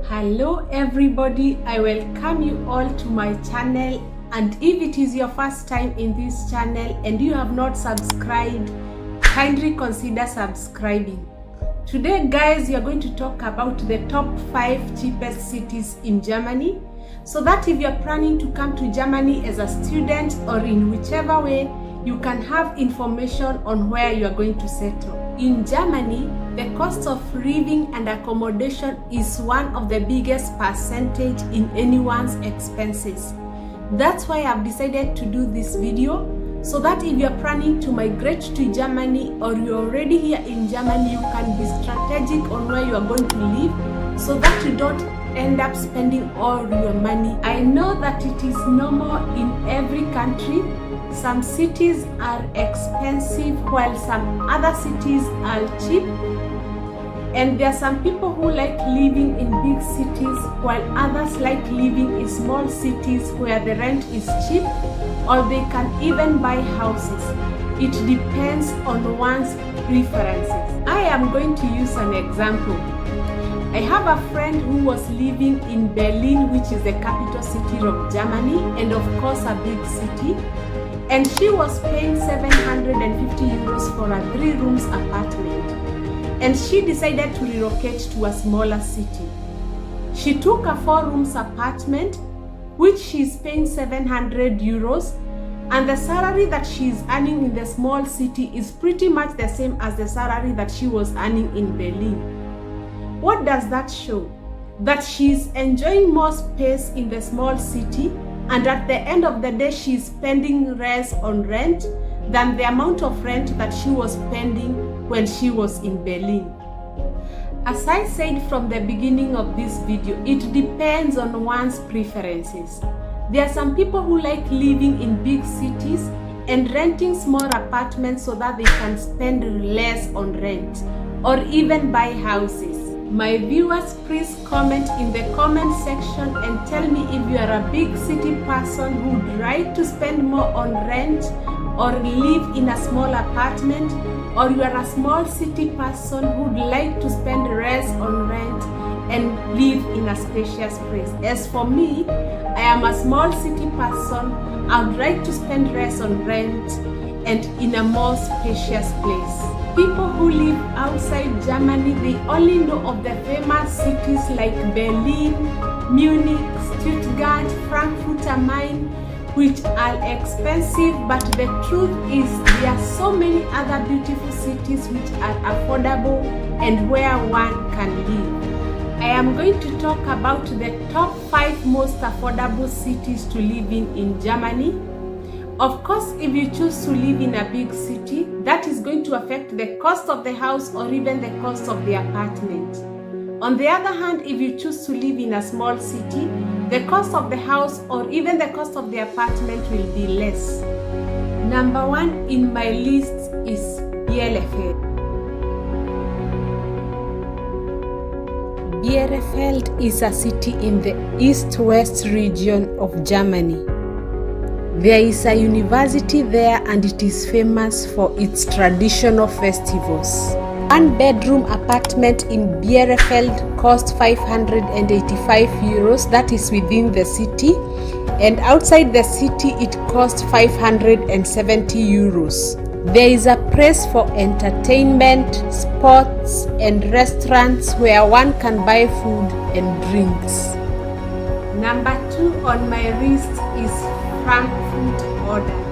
Hello everybody, I welcome you all to my channel, and if it is your first time in this channel and you have not subscribed, kindly consider subscribing. Today guys, we are going to talk about the top 5 cheapest cities in Germany, so that if you are planning to come to Germany as a student or in whichever way, you can have information on where you are going to settle. In Germany, the cost of living and accommodation is one of the biggest percentage in anyone's expenses. That's why I've decided to do this video, so that if you're planning to migrate to Germany or you're already here in Germany, you can be strategic on where you are going to live, so that you don't end up spending all your money. I know that it is normal in every country. Some cities are expensive while some other cities are cheap. And there are some people who like living in big cities while others like living in small cities where the rent is cheap, or they can even buy houses. It depends on one's preferences. I am going to use an example. I have a friend who was living in Berlin, which is the capital city of Germany, and of course a big city. And she was paying 750 euros for a 3-room apartment. And she decided to relocate to a smaller city. She took a 4-room apartment, which she's paying 700 euros, and the salary that she's earning in the small city is pretty much the same as the salary that she was earning in Berlin. What does that show? That she's enjoying more space in the small city, and at the end of the day, she's spending less on rent than the amount of rent that she was spending when she was in Berlin. As I said from the beginning of this video, it depends on one's preferences. There are some people who like living in big cities and renting small apartments so that they can spend less on rent or even buy houses. My viewers, please comment in the comment section and tell me if you are a big city person who would like to spend more on rent or live in a small apartment, or you are a small city person who would like to spend less on rent and live in a spacious place. As for me, I am a small city person. I would like to spend less on rent and in a more spacious place. People who live outside Germany, they only know of the famous cities like Berlin, Munich, Stuttgart, Frankfurt am Main, which are expensive, but the truth is there are so many other beautiful cities which are affordable and where one can live. I am going to talk about the top 5 most affordable cities to live in Germany. Of course, if you choose to live in a big city, that is going to affect the cost of the house or even the cost of the apartment. On the other hand, if you choose to live in a small city, the cost of the house or even the cost of the apartment will be less. Number 1 in my list is Bielefeld. Bielefeld is a city in the east-west region of Germany. There is a university there and it is famous for its traditional festivals. 1-bedroom apartment in Bielefeld costs 585 euros, that is within the city, and outside the city it costs 570 euros. There is a place for entertainment, sports and restaurants where one can buy food and drinks. Number 2 on my list is Frankfurt Oder.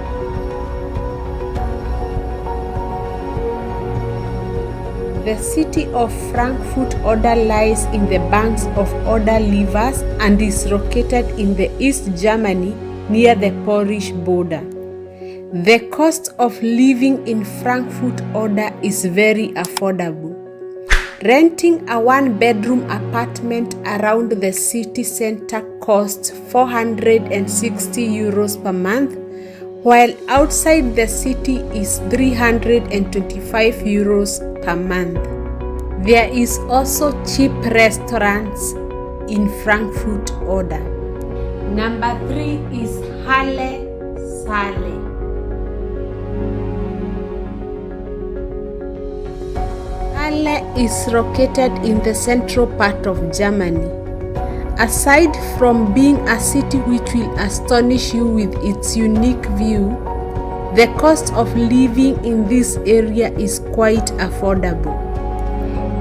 The city of Frankfurt Oder lies in the banks of Oder rivers and is located in the East Germany near the Polish border. The cost of living in Frankfurt Oder is very affordable. Renting a 1-bedroom apartment around the city center costs 460 euros per month, while outside the city is 325 euros per month. There is also cheap restaurants in Frankfurt Oder. Number 3 is Halle Saale. Halle is located in the central part of Germany. Aside from being a city which will astonish you with its unique view, the cost of living in this area is quite affordable.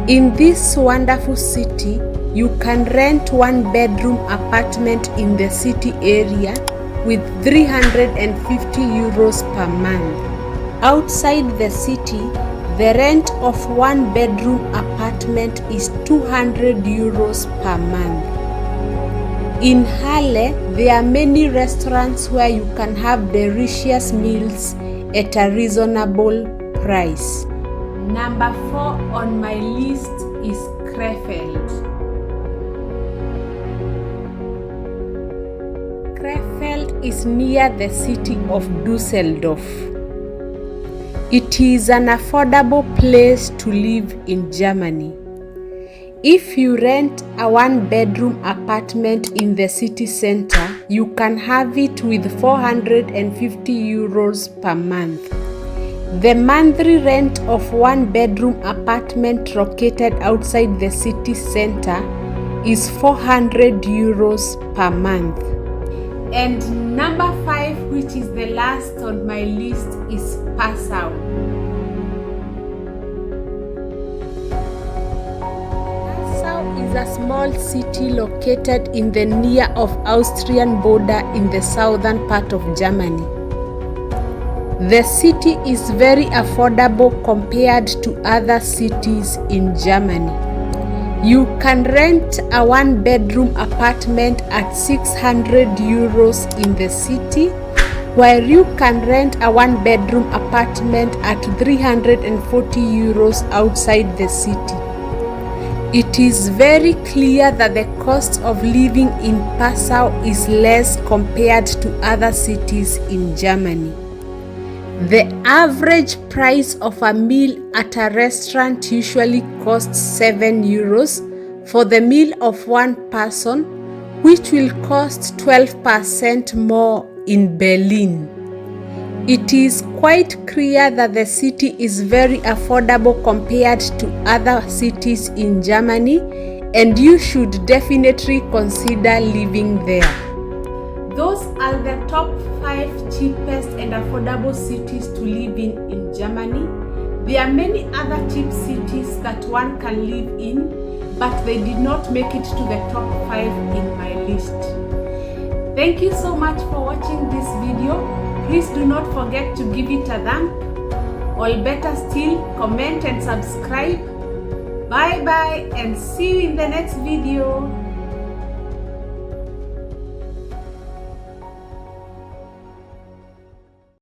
In this wonderful city, you can rent one bedroom apartment in the city area with 350 euros per month. Outside the city, the rent of one bedroom apartment is 200 euros per month. In Halle, there are many restaurants where you can have delicious meals at a reasonable price. Number 4 on my list is Krefeld. Krefeld is near the city of Düsseldorf. It is an affordable place to live in Germany. If you rent a one-bedroom apartment in the city center, you can have it with 450 euros per month. The monthly rent of one-bedroom apartment located outside the city center is 400 euros per month. And number 5, which is the last on my list, is Passau. Is a small city located in the near of Austrian border in the southern part of Germany. The city is very affordable compared to other cities in Germany. You can rent a one-bedroom apartment at 600 euros in the city, while you can rent a one-bedroom apartment at 340 euros outside the city. It is very clear that the cost of living in Passau is less compared to other cities in Germany. The average price of a meal at a restaurant usually costs 7 euros for the meal of one person, which will cost 12% more in Berlin. It is quite clear that the city is very affordable compared to other cities in Germany, and you should definitely consider living there. Those are the top 5 cheapest and affordable cities to live in Germany. There are many other cheap cities that one can live in, but they did not make it to the top 5 in my list. Thank you so much for watching this video. Please do not forget to give it a thumb, or better still, comment and subscribe. Bye bye and see you in the next video.